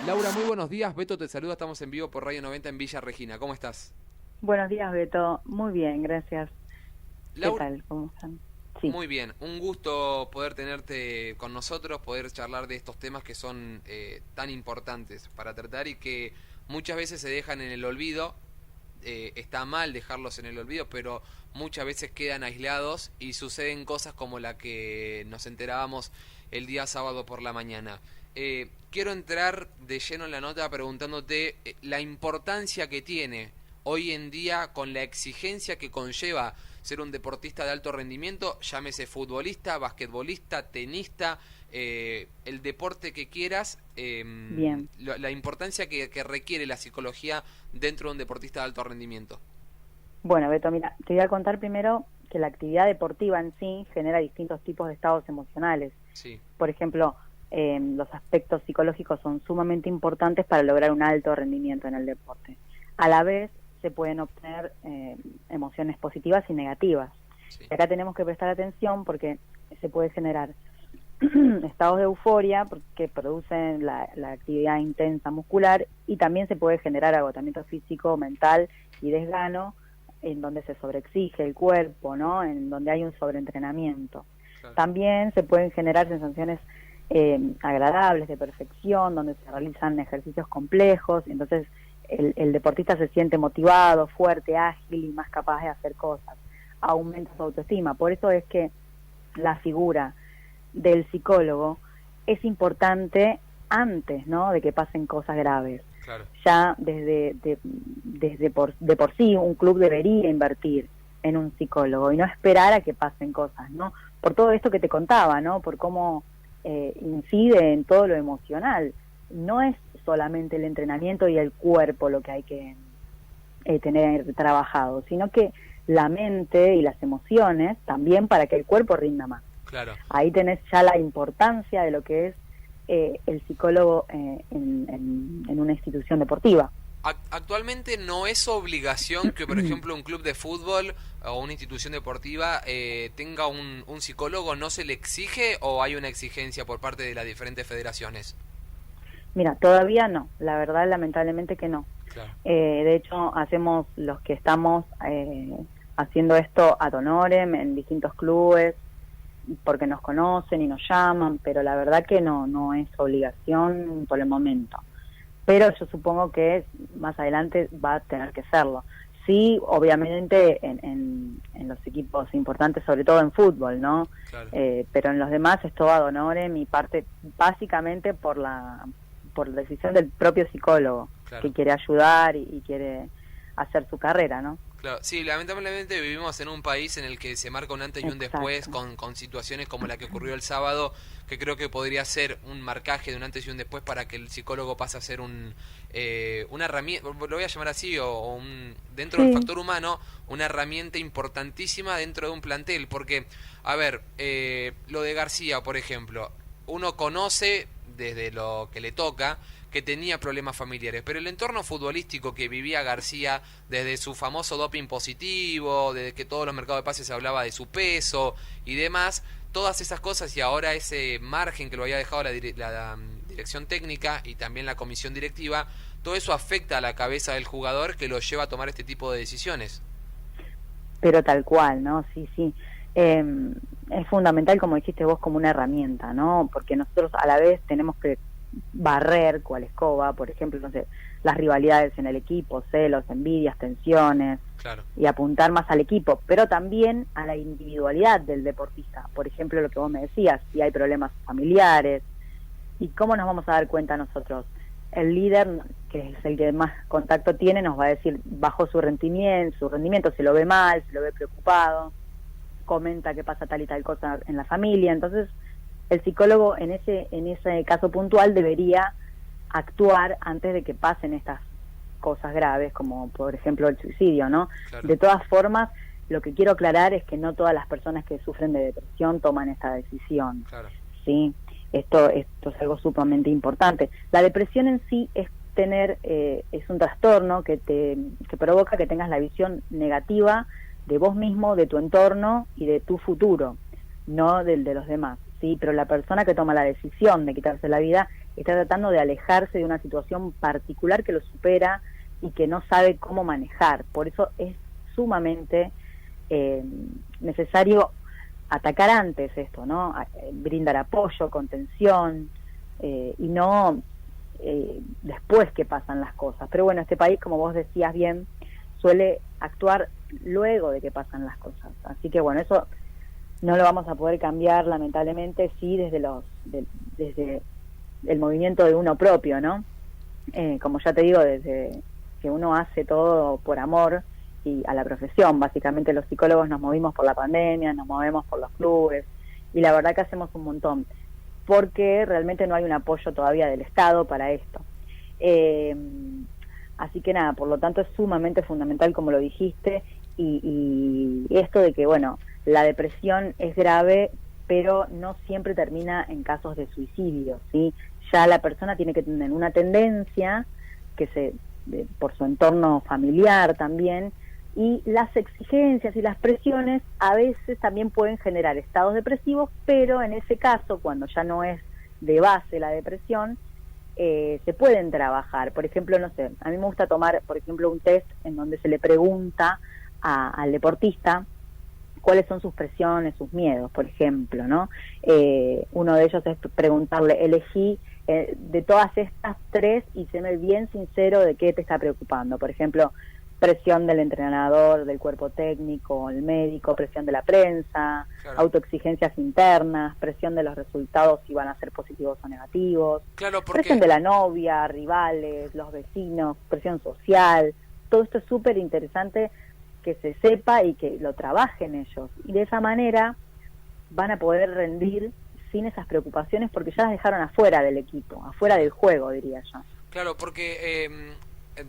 Laura, muy buenos días. Beto te saluda. Estamos en vivo por Radio 90 en Villa Regina. ¿Cómo estás? Buenos días, Beto. Muy bien, gracias. ¿Qué Laura, tal? ¿Cómo están? Sí, muy bien. Un gusto poder tenerte con nosotros, poder charlar de estos temas que son tan importantes para tratar y que muchas veces se dejan en el olvido. Está mal dejarlos en el olvido, pero muchas veces quedan aislados y suceden cosas como la que nos enterábamos el día sábado por la mañana. Quiero entrar de lleno en la nota preguntándote la importancia que tiene hoy en día con la exigencia que conlleva ser un deportista de alto rendimiento, llámese futbolista, basquetbolista, tenista, el deporte que quieras, bien. la importancia que requiere la psicología dentro de un deportista de alto rendimiento. Bueno, Beto, mira, te voy a contar primero que la actividad deportiva en sí genera distintos tipos de estados emocionales. Sí, Por ejemplo, los aspectos psicológicos son sumamente importantes para lograr un alto rendimiento en el deporte. A la vez, se pueden obtener emociones positivas y negativas. sí, Y acá tenemos que prestar atención porque se puede generar estados de euforia que producen la actividad intensa muscular, y también se puede generar agotamiento físico, mental y desgano, en donde se sobreexige el cuerpo, ¿no? En donde hay un sobreentrenamiento. claro. También se pueden generar sensaciones agradables de perfección, donde se realizan ejercicios complejos, entonces el deportista se siente motivado, fuerte, ágil y más capaz de hacer cosas. Aumenta su autoestima. Por eso es que la figura del psicólogo es importante antes, ¿no?, de que pasen cosas graves. Claro. Ya de por sí un club debería invertir en un psicólogo y no esperar a que pasen cosas, ¿no? Por todo esto que te contaba, ¿no? Por cómo incide en todo lo emocional. No es solamente el entrenamiento y el cuerpo lo que hay que tener trabajado, sino que la mente y las emociones también, para que el cuerpo rinda más. Claro. Ahí tenés ya la importancia de lo que es el psicólogo en una institución deportiva. Actualmente no es obligación que, por ejemplo, un club de fútbol o una institución deportiva tenga un psicólogo. ¿No se le exige o hay una exigencia por parte de las diferentes federaciones? Mira, todavía no, la verdad lamentablemente que no. Claro. De hecho, hacemos los que estamos haciendo esto ad honorem en distintos clubes, porque nos conocen y nos llaman, pero la verdad que no es obligación por el momento. Pero yo supongo que más adelante va a tener que serlo. Sí, obviamente en los equipos importantes, sobre todo en fútbol, ¿no? Claro. Pero en los demás es todo ad honorem y parte básicamente por la decisión del propio psicólogo, Claro. que quiere ayudar y quiere hacer su carrera, ¿no? Claro, sí, lamentablemente vivimos en un país en el que se marca un antes y un después Exacto. con situaciones como la que ocurrió el sábado, que creo que podría ser un marcaje de un antes y un después para que el psicólogo pase a ser una herramienta, lo voy a llamar así, o dentro del Sí, factor humano, una herramienta importantísima dentro de un plantel, porque, a ver, lo de García, por ejemplo, uno conoce desde lo que le toca que tenía problemas familiares, pero el entorno futbolístico que vivía García, desde su famoso doping positivo, desde que todos los mercados de pases se hablaba de su peso y demás, todas esas cosas, y ahora ese margen que lo había dejado la dirección técnica y también la comisión directiva, todo eso afecta a la cabeza del jugador que lo lleva a tomar este tipo de decisiones. pero tal cual, ¿no? Sí, sí. Eh, es fundamental, como dijiste vos, como una herramienta, ¿no? Porque nosotros a la vez tenemos que barrer cual escoba, por ejemplo, no sé, las rivalidades en el equipo, celos, envidias, tensiones, Claro, y apuntar más al equipo, pero también a la individualidad del deportista. Por ejemplo, lo que vos me decías, si hay problemas familiares, ¿y cómo nos vamos a dar cuenta nosotros? El líder, que es el que más contacto tiene, nos va a decir, bajó su rendimiento se lo ve mal, se lo ve preocupado, comenta que pasa tal y tal cosa en la familia. Entonces el psicólogo en ese caso puntual debería actuar antes de que pasen estas cosas graves, como por ejemplo el suicidio, ¿no? claro, De todas formas, lo que quiero aclarar es que no todas las personas que sufren de depresión toman esta decisión, claro, ¿sí? Esto es algo sumamente importante. La depresión en sí es es un trastorno que provoca que tengas la visión negativa de vos mismo, de tu entorno y de tu futuro, no del de los demás, ¿sí? Pero la persona que toma la decisión de quitarse la vida está tratando de alejarse de una situación particular que lo supera y que no sabe cómo manejar. Por eso es sumamente necesario atacar antes esto, ¿no? Brindar apoyo, contención, y no después que pasan las cosas. Pero bueno, este país, como vos decías bien, suele actuar luego de que pasan las cosas. Así que bueno, eso no lo vamos a poder cambiar, lamentablemente, sí, desde el movimiento de uno propio, ¿no? Como ya te digo, desde que uno hace todo por amor y a la profesión. Básicamente los psicólogos nos movimos por la pandemia, nos movemos por los clubes, y la verdad que hacemos un montón, porque realmente no hay un apoyo todavía del Estado para esto. Así que nada, por lo tanto es sumamente fundamental, como lo dijiste, y esto de que, bueno, la depresión es grave, pero no siempre termina en casos de suicidio, ¿sí? Ya la persona tiene que tener una tendencia por su entorno familiar también, y las exigencias y las presiones a veces también pueden generar estados depresivos, pero en ese caso, cuando ya no es de base la depresión, se pueden trabajar. Por ejemplo, no sé, a mí me gusta tomar, por ejemplo, un test en donde se le pregunta al deportista cuáles son sus presiones, sus miedos, por ejemplo, ¿no? Uno de ellos es preguntarle, elegí de todas estas 3 y séme bien sincero de qué te está preocupando. Por ejemplo, presión del entrenador, del cuerpo técnico, el médico, presión de la prensa, claro, autoexigencias internas, presión de los resultados si van a ser positivos o negativos, claro, porque... presión de la novia, rivales, los vecinos, presión social. Todo esto es súper interesante que se sepa y que lo trabajen ellos. Y de esa manera van a poder rendir sin esas preocupaciones, porque ya las dejaron afuera del equipo, afuera del juego, diría yo. Claro, porque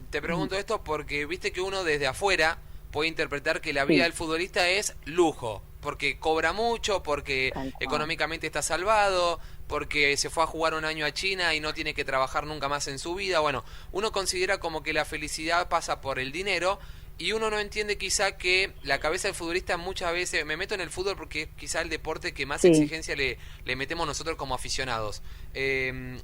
te pregunto esto porque viste que uno desde afuera puede interpretar que la vida del futbolista es lujo, porque cobra mucho, porque económicamente está salvado, porque se fue a jugar un año a China y no tiene que trabajar nunca más en su vida. Bueno, uno considera como que la felicidad pasa por el dinero, y uno no entiende quizá que la cabeza del futbolista muchas veces, me meto en el fútbol porque es quizá el deporte que más exigencia le metemos nosotros como aficionados.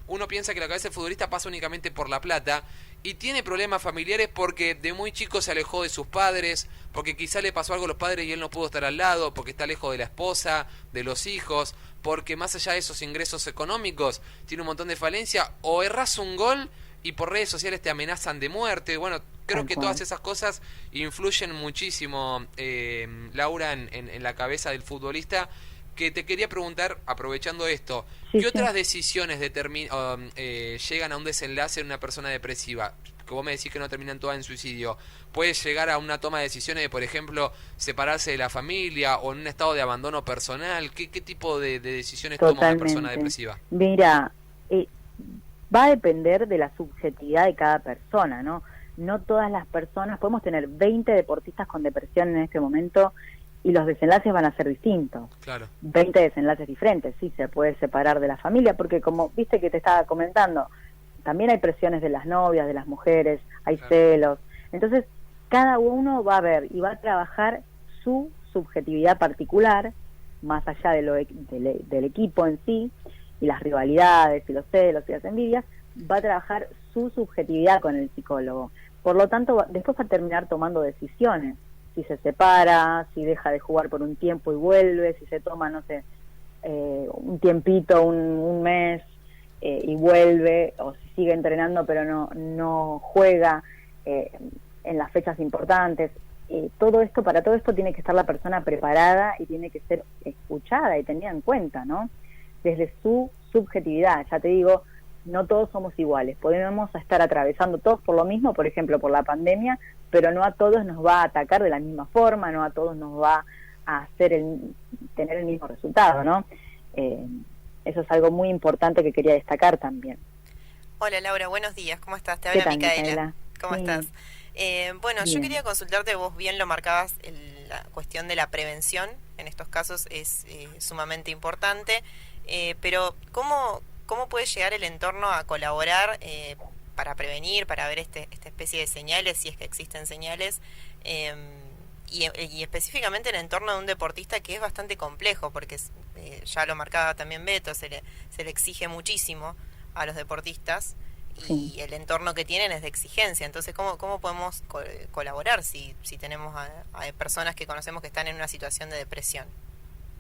Uno piensa que la cabeza del futbolista pasa únicamente por la plata, y tiene problemas familiares porque de muy chico se alejó de sus padres, porque quizá le pasó algo a los padres y él no pudo estar al lado, porque está lejos de la esposa, de los hijos, porque más allá de esos ingresos económicos tiene un montón de falencia, o erras un gol y por redes sociales te amenazan de muerte. Bueno, creo que todas esas cosas influyen muchísimo, Laura, en la cabeza del futbolista. Que te quería preguntar, aprovechando esto, ¿qué otras decisiones llegan a un desenlace en una persona depresiva? Que vos me decís que no terminan todas en suicidio. ¿Puede llegar a una toma de decisiones de, por ejemplo, separarse de la familia, o en un estado de abandono personal? ¿Qué tipo de decisiones toma una persona depresiva? Mira, va a depender de la subjetividad de cada persona, ¿no? No todas las personas, podemos tener 20 deportistas con depresión en este momento, y los desenlaces van a ser distintos. Claro. 20 desenlaces diferentes, sí, se puede separar de la familia, porque como viste que te estaba comentando, también hay presiones de las novias, de las mujeres, hay celos. Entonces, cada uno va a ver y va a trabajar su subjetividad particular, más allá del equipo en sí, y las rivalidades, y los celos, y las envidias, va a trabajar su subjetividad con el psicólogo. Por lo tanto, después va a terminar tomando decisiones. Si se separa, si deja de jugar por un tiempo y vuelve, si se toma, no sé, un tiempito, un mes, y vuelve, o si sigue entrenando pero no juega en las fechas importantes. Para todo esto tiene que estar la persona preparada y tiene que ser escuchada y tenida en cuenta, ¿no? Desde su subjetividad. Ya te digo, no todos somos iguales, podemos estar atravesando todos por lo mismo, por ejemplo, por la pandemia, pero no a todos nos va a atacar de la misma forma, no a todos nos va a hacer tener el mismo resultado, ¿no? Eso es algo muy importante que quería destacar también. Hola Laura, buenos días, ¿cómo estás? Te habla Micaela. ¿Cómo estás? Bueno, yo quería consultarte, vos bien lo marcabas, la cuestión de la prevención en estos casos es sumamente importante, pero ¿cómo puede llegar el entorno a colaborar para prevenir, para ver esta especie de señales, si es que existen señales, y específicamente en el entorno de un deportista que es bastante complejo, porque ya lo marcaba también Beto, se le exige muchísimo a los deportistas y el entorno que tienen es de exigencia. Entonces, ¿cómo podemos colaborar si tenemos a personas que conocemos que están en una situación de depresión?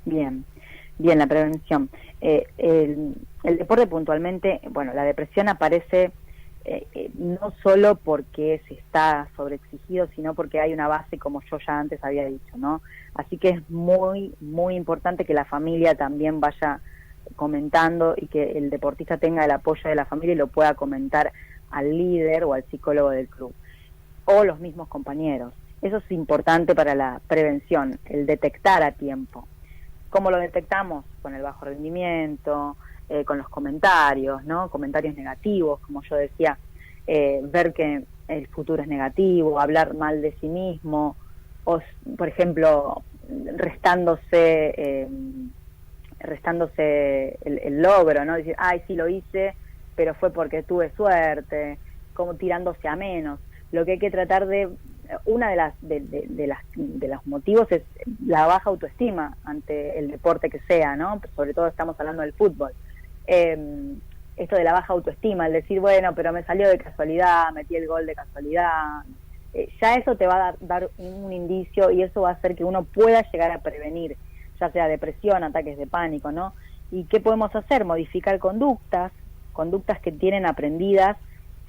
Bien, la prevención. El deporte puntualmente, bueno, la depresión aparece no solo porque se está sobreexigido, sino porque hay una base, como yo ya antes había dicho, ¿no? Así que es muy, muy importante que la familia también vaya comentando y que el deportista tenga el apoyo de la familia y lo pueda comentar al líder o al psicólogo del club, o los mismos compañeros. Eso es importante para la prevención, el detectar a tiempo. ¿Cómo lo detectamos? Con el bajo rendimiento, con los comentarios, ¿no? Comentarios negativos, como yo decía, ver que el futuro es negativo, hablar mal de sí mismo, o, por ejemplo, restándose el logro, ¿no? Decir, ay, sí lo hice, pero fue porque tuve suerte, como tirándose a menos. Lo que hay que tratar una de los motivos es la baja autoestima ante el deporte que sea, ¿no? Sobre todo estamos hablando del fútbol. Esto de la baja autoestima, el decir, bueno, pero me salió de casualidad, metí el gol de casualidad, ya eso te va a dar un indicio y eso va a hacer que uno pueda llegar a prevenir, ya sea depresión, ataques de pánico, ¿no? ¿Y qué podemos hacer? Modificar conductas que tienen aprendidas,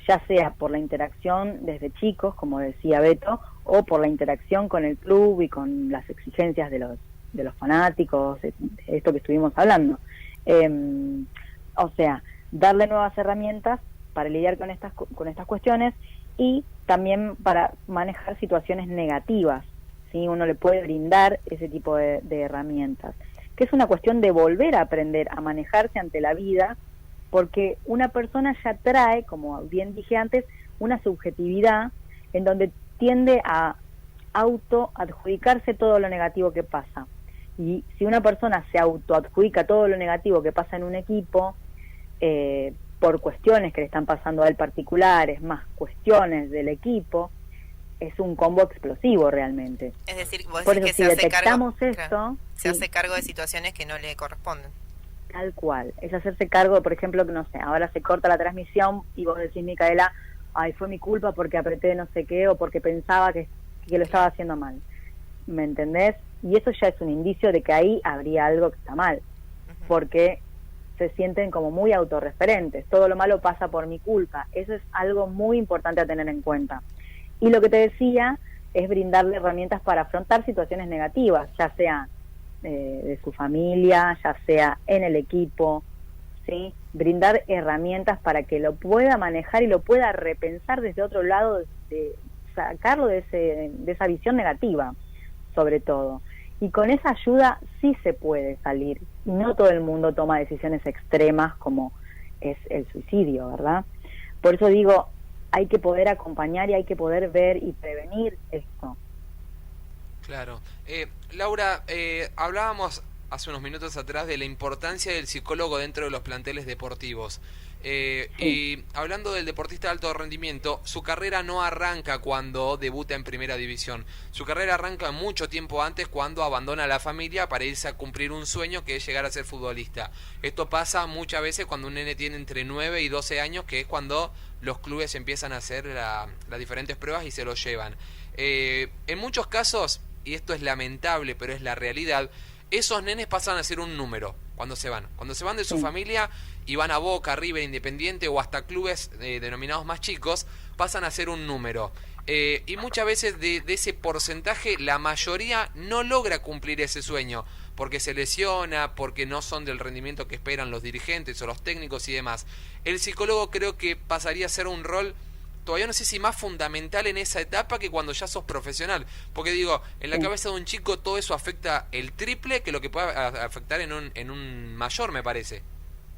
ya sea por la interacción desde chicos, como decía Beto, o por la interacción con el club y con las exigencias de los fanáticos, esto que estuvimos hablando. O sea, darle nuevas herramientas para lidiar con estas cuestiones y también para manejar situaciones negativas, ¿sí? Uno le puede brindar ese tipo de herramientas, que es una cuestión de volver a aprender a manejarse ante la vida, porque una persona ya trae, como bien dije antes, una subjetividad en donde tiende a autoadjudicarse todo lo negativo que pasa. Y si una persona se autoadjudica todo lo negativo que pasa en un equipo, por cuestiones que le están pasando a él particulares, más cuestiones del equipo, es un combo explosivo realmente. Es decir, vos por decís eso, que si detectamos esto... Claro, se hace cargo de situaciones que no le corresponden. Tal cual, es hacerse cargo, por ejemplo, que no sé, ahora se corta la transmisión y vos decís, Micaela, ay, fue mi culpa porque apreté no sé qué o porque pensaba que lo estaba haciendo mal. ¿Me entendés? Y eso ya es un indicio de que ahí habría algo que está mal, porque se sienten como muy autorreferentes, todo lo malo pasa por mi culpa. Eso es algo muy importante a tener en cuenta. Y lo que te decía es brindarle herramientas para afrontar situaciones negativas, ya sea de su familia, ya sea en el equipo, ¿sí? Brindar herramientas para que lo pueda manejar y lo pueda repensar desde otro lado, de sacarlo de esa visión negativa, sobre todo. Y con esa ayuda sí se puede salir. Y no todo el mundo toma decisiones extremas como es el suicidio, ¿verdad? Por eso digo, hay que poder acompañar y hay que poder ver y prevenir esto. Claro. Laura, hablábamos hace unos minutos atrás de la importancia del psicólogo dentro de los planteles deportivos. Sí. Y hablando del deportista de alto rendimiento, su carrera no arranca cuando debuta en primera división. Su carrera arranca mucho tiempo antes, cuando abandona la familia para irse a cumplir un sueño que es llegar a ser futbolista. Esto pasa muchas veces cuando un nene tiene entre 9 y 12 años, que es cuando los clubes empiezan a hacer las diferentes pruebas y se lo llevan. En muchos casos, y esto es lamentable, pero es la realidad, esos nenes pasan a ser un número cuando se van. Cuando se van de su familia y van a Boca, River, Independiente o hasta clubes denominados más chicos, pasan a ser un número. Y muchas veces de ese porcentaje, la mayoría no logra cumplir ese sueño, porque se lesiona, porque no son del rendimiento que esperan los dirigentes o los técnicos y demás. El psicólogo creo que pasaría a ser un rol todavía no sé si más fundamental en esa etapa que cuando ya sos profesional, porque digo, en la cabeza de un chico todo eso afecta el triple que lo que puede afectar en un mayor, me parece.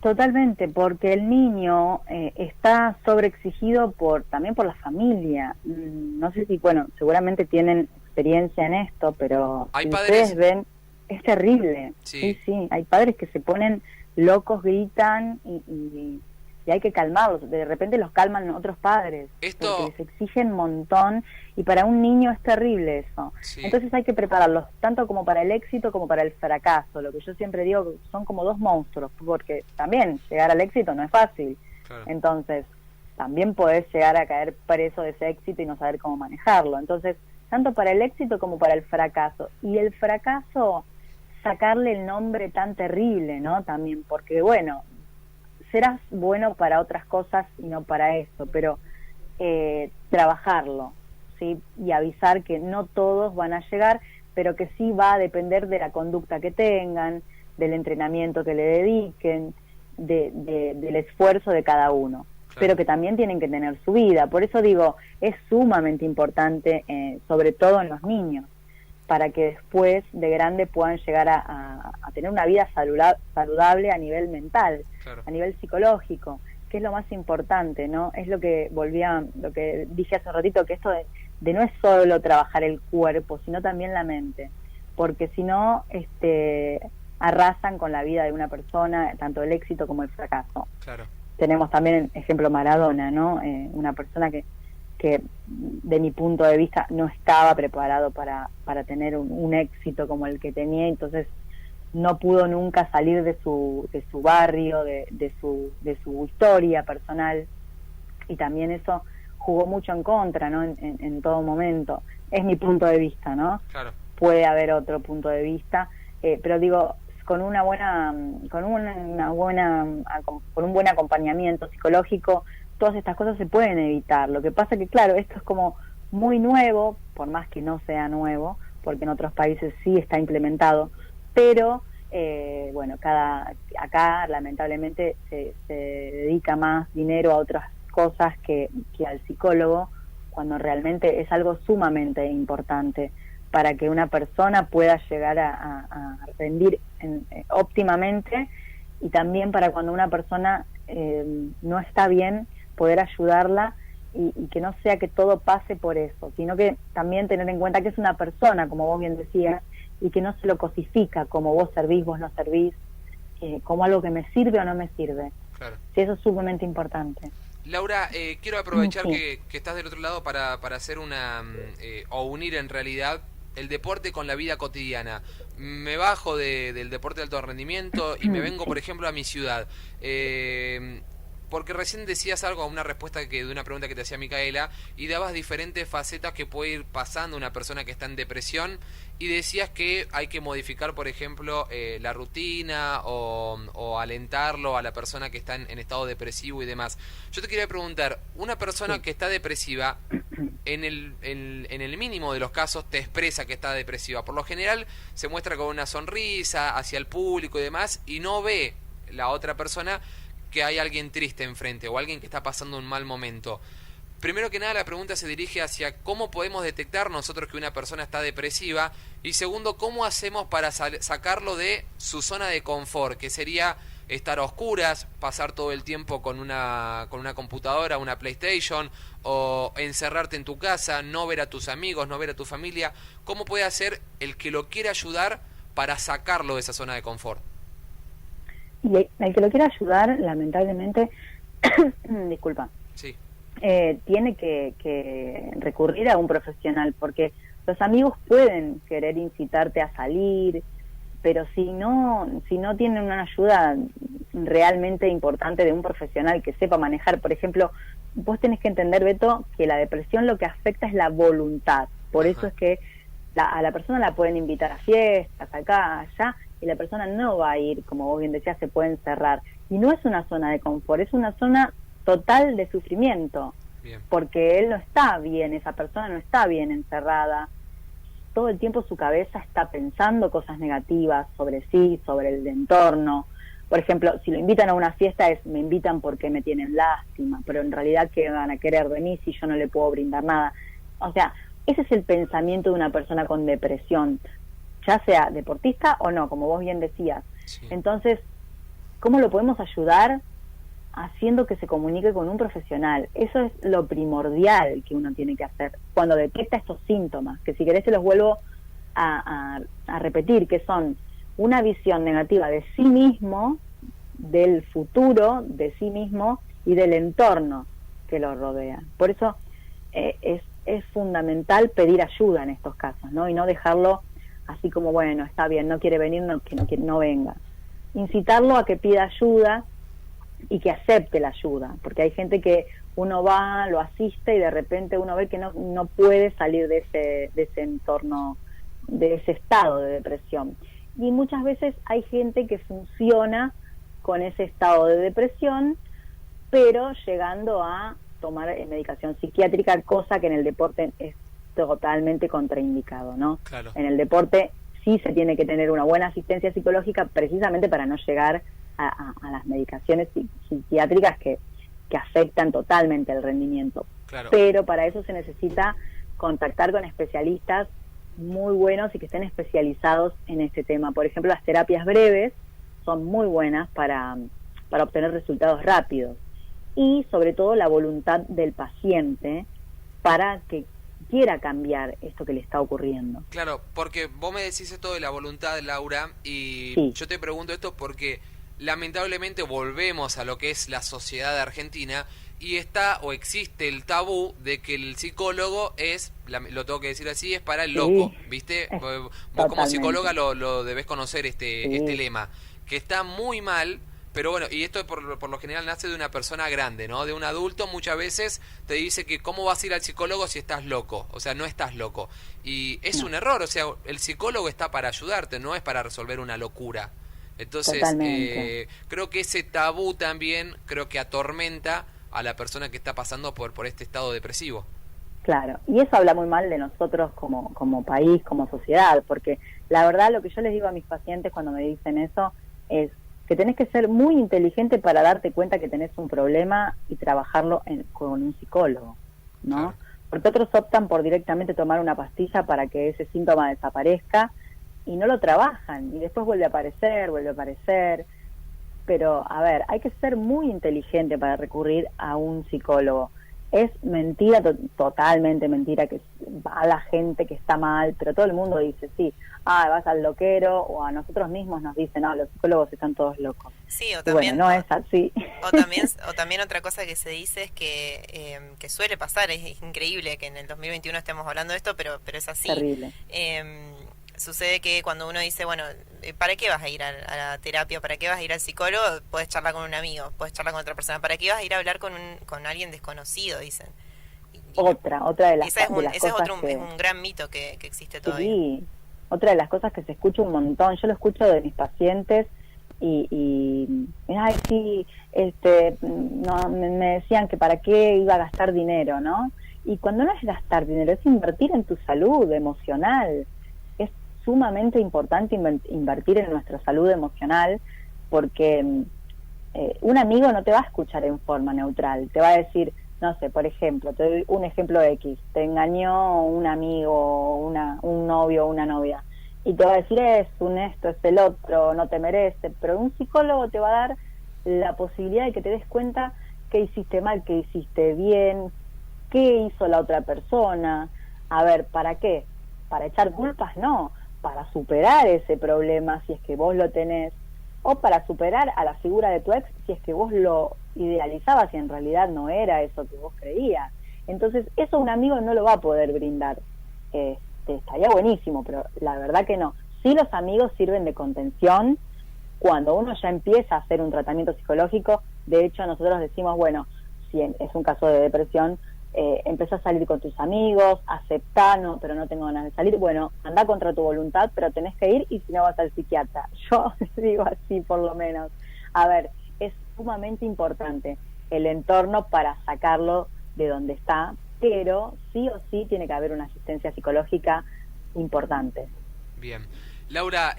Totalmente, porque el niño está sobreexigido también por la familia. No sé si, bueno, seguramente tienen experiencia en esto, pero hay si padres... ustedes ven, es terrible. Sí, hay padres que se ponen locos, gritan y y hay que calmarlos. De repente los calman otros padres, porque les exigen un montón, y para un niño es terrible eso. Sí. Entonces hay que prepararlos tanto como para el éxito como para el fracaso. Lo que yo siempre digo, son como dos monstruos, porque también llegar al éxito no es fácil. Claro. Entonces también podés llegar a caer preso de ese éxito y no saber cómo manejarlo. Entonces, tanto para el éxito como para el fracaso. Y el fracaso, sacarle el nombre tan terrible, ¿no? También, porque bueno, serás bueno para otras cosas y no para eso, pero trabajarlo, ¿sí? Y avisar que no todos van a llegar, pero que sí va a depender de la conducta que tengan, del entrenamiento que le dediquen, del esfuerzo de cada uno. Claro. Pero que también tienen que tener su vida. Por eso digo, es sumamente importante, sobre todo en los niños, para que después de grande puedan llegar a tener una vida saludable a nivel mental, claro, a nivel psicológico, que es lo más importante, ¿no? Es lo que lo que dije hace un ratito, que esto de no es solo trabajar el cuerpo, sino también la mente, porque si no, arrasan con la vida de una persona, tanto el éxito como el fracaso. Claro. Tenemos también, ejemplo, Maradona, ¿no? Una persona que de mi punto de vista no estaba preparado para tener un éxito como el que tenía, entonces no pudo nunca salir de su barrio, de su historia personal, y también eso jugó mucho en contra, ¿no? En todo momento. Es mi punto de vista, ¿no? Claro. Puede haber otro punto de vista, pero digo, con un buen acompañamiento psicológico, todas estas cosas se pueden evitar. Lo que pasa que, claro, esto es como muy nuevo, por más que no sea nuevo, porque en otros países sí está implementado, pero bueno, acá lamentablemente se dedica más dinero a otras cosas que al psicólogo, cuando realmente es algo sumamente importante para que una persona pueda llegar a rendir óptimamente, y también para cuando una persona no está bien, poder ayudarla, y que no sea que todo pase por eso, sino que también tener en cuenta que es una persona, como vos bien decías, y que no se lo cosifica como vos servís, vos no servís, como algo que me sirve o no me sirve. Claro. Sí, eso es sumamente importante. Laura, quiero aprovechar que estás del otro lado para hacer o unir en realidad el deporte con la vida cotidiana. Me bajo del deporte de alto rendimiento y me vengo, por ejemplo, a mi ciudad. Porque recién decías algo, una respuesta de una pregunta que te hacía Micaela, y dabas diferentes facetas que puede ir pasando una persona que está en depresión, y decías que hay que modificar, por ejemplo, la rutina o alentarlo a la persona que está en estado depresivo y demás. Yo te quería preguntar, una persona que está depresiva, en el mínimo de los casos te expresa que está depresiva. Por lo general se muestra con una sonrisa hacia el público y demás, y no ve la otra persona que hay alguien triste enfrente o alguien que está pasando un mal momento. Primero que nada, la pregunta se dirige hacia cómo podemos detectar nosotros que una persona está depresiva, y segundo, cómo hacemos para sacarlo de su zona de confort, que sería estar a oscuras, pasar todo el tiempo con una computadora, una PlayStation, o encerrarte en tu casa, no ver a tus amigos, no ver a tu familia. ¿Cómo puede hacer el que lo quiera ayudar para sacarlo de esa zona de confort? Y el que lo quiera ayudar, lamentablemente, disculpa, sí, tiene que recurrir a un profesional, porque los amigos pueden querer incitarte a salir, pero si no tienen una ayuda realmente importante de un profesional que sepa manejar, por ejemplo, vos tenés que entender, Beto, que la depresión lo que afecta es la voluntad. Por eso es que a la persona la pueden invitar a fiestas, acá, allá, y la persona no va a ir, como vos bien decías, se puede encerrar. Y no es una zona de confort, es una zona total de sufrimiento. Bien. Porque él no está bien, esa persona no está bien encerrada. Todo el tiempo su cabeza está pensando cosas negativas sobre sí, sobre el entorno. Por ejemplo, si lo invitan a una fiesta, me invitan porque me tienen lástima, pero en realidad, ¿qué van a querer de mí si yo no le puedo brindar nada? O sea, ese es el pensamiento de una persona con depresión, ya sea deportista o no, como vos bien decías. Sí. Entonces, ¿cómo lo podemos ayudar? Haciendo que se comunique con un profesional. Eso es lo primordial que uno tiene que hacer cuando detecta estos síntomas, que si querés se los vuelvo a repetir, que son una visión negativa de sí mismo, del futuro de sí mismo, y del entorno que lo rodea. Por eso es fundamental pedir ayuda en estos casos, ¿no? Y no dejarlo así como, bueno, está bien, no quiere venir, no venga. Incitarlo a que pida ayuda y que acepte la ayuda, porque hay gente que uno va, lo asiste y de repente uno ve que no puede salir de ese entorno, de ese estado de depresión. Y muchas veces hay gente que funciona con ese estado de depresión, pero llegando a tomar medicación psiquiátrica, cosa que en el deporte es totalmente contraindicado, ¿no? Claro. En el deporte sí se tiene que tener una buena asistencia psicológica precisamente para no llegar a las medicaciones psiquiátricas que afectan totalmente el rendimiento. Claro. Pero para eso se necesita contactar con especialistas muy buenos y que estén especializados en este tema. Por ejemplo, las terapias breves son muy buenas para obtener resultados rápidos, y sobre todo la voluntad del paciente para que quiera cambiar esto que le está ocurriendo. Claro, porque vos me decís esto de la voluntad, Laura, y sí. Yo te pregunto esto porque lamentablemente volvemos a lo que es la sociedad argentina y está o existe el tabú de que el psicólogo es, lo tengo que decir así, es para el loco, sí, ¿viste? Vos totalmente. como psicóloga lo debés conocer este lema, que está muy mal. Pero bueno, y esto por lo general nace de una persona grande, ¿no? De un adulto muchas veces te dice que cómo vas a ir al psicólogo si estás loco, o sea, no estás loco. Y es un error, o sea, el psicólogo está para ayudarte, no es para resolver una locura. Entonces, creo que ese tabú también, creo que atormenta a la persona que está pasando por este estado depresivo. Claro, y eso habla muy mal de nosotros como país, como sociedad, porque la verdad lo que yo les digo a mis pacientes cuando me dicen eso es que tenés que ser muy inteligente para darte cuenta que tenés un problema y trabajarlo con un psicólogo, ¿no? Claro. Porque otros optan por directamente tomar una pastilla para que ese síntoma desaparezca y no lo trabajan, y después vuelve a aparecer, pero a ver, hay que ser muy inteligente para recurrir a un psicólogo. Es mentira, totalmente mentira, que va a la gente que está mal, pero todo el mundo dice, sí, vas al loquero, o a nosotros mismos nos dicen, no, los psicólogos están todos locos. Sí, o también, bueno, no es así. O también otra cosa que se dice es que suele pasar, es increíble que en el 2021 estemos hablando de esto, pero es así. Terrible. Sucede que cuando uno dice, bueno, ¿para qué vas a ir a la terapia? ¿Para qué vas a ir al psicólogo? Puedes charlar con un amigo, puedes charlar con otra persona. ¿Para qué vas a ir a hablar con alguien desconocido? Dicen. Otra de las cosas es un gran mito que existe todavía. Sí, otra de las cosas que se escucha un montón, yo lo escucho de mis pacientes y ay, sí, no, me decían que para qué iba a gastar dinero, ¿no? Y cuando no es gastar dinero, es invertir en tu salud emocional. Es sumamente importante invertir en nuestra salud emocional, porque un amigo no te va a escuchar en forma neutral, te va a decir, no sé, por ejemplo, te doy un ejemplo X, te engañó un amigo, un novio o una novia, y te va a decir, es esto, es el otro, no te merece, pero un psicólogo te va a dar la posibilidad de que te des cuenta qué hiciste mal, qué hiciste bien, qué hizo la otra persona. A ver, ¿para qué? ¿Para echar culpas? No, para superar ese problema si es que vos lo tenés, o para superar a la figura de tu ex si es que vos lo idealizabas y en realidad no era eso que vos creías. Entonces eso un amigo no lo va a poder brindar. Estaría buenísimo, pero la verdad que no. Sí, los amigos sirven de contención cuando uno ya empieza a hacer un tratamiento psicológico. De hecho, nosotros decimos, bueno, si es un caso de depresión, empezá a salir con tus amigos, aceptá, no, pero no tengo ganas de salir, bueno, anda contra tu voluntad, pero tenés que ir, y si no vas al psiquiatra. Yo digo así, por lo menos. A ver, es sumamente importante el entorno para sacarlo de donde está, pero sí o sí tiene que haber una asistencia psicológica importante. Bien. Laura,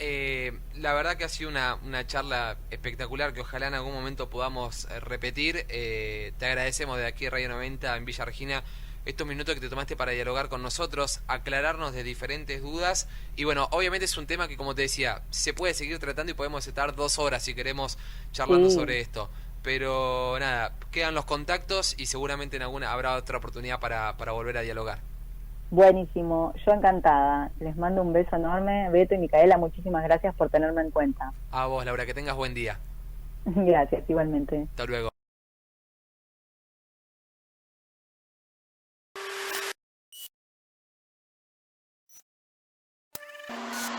la verdad que ha sido una charla espectacular que ojalá en algún momento podamos repetir. Te agradecemos de aquí Radio 90 en Villa Regina estos minutos que te tomaste para dialogar con nosotros, aclararnos de diferentes dudas. Y bueno, obviamente es un tema que, como te decía, se puede seguir tratando y podemos estar 2 horas si queremos charlando sobre esto. Pero nada, quedan los contactos y seguramente en alguna habrá otra oportunidad para volver a dialogar. Buenísimo, yo encantada. Les mando un beso enorme. Beto y Micaela, muchísimas gracias por tenerme en cuenta. A vos, Laura, que tengas buen día. Gracias, igualmente. Hasta luego.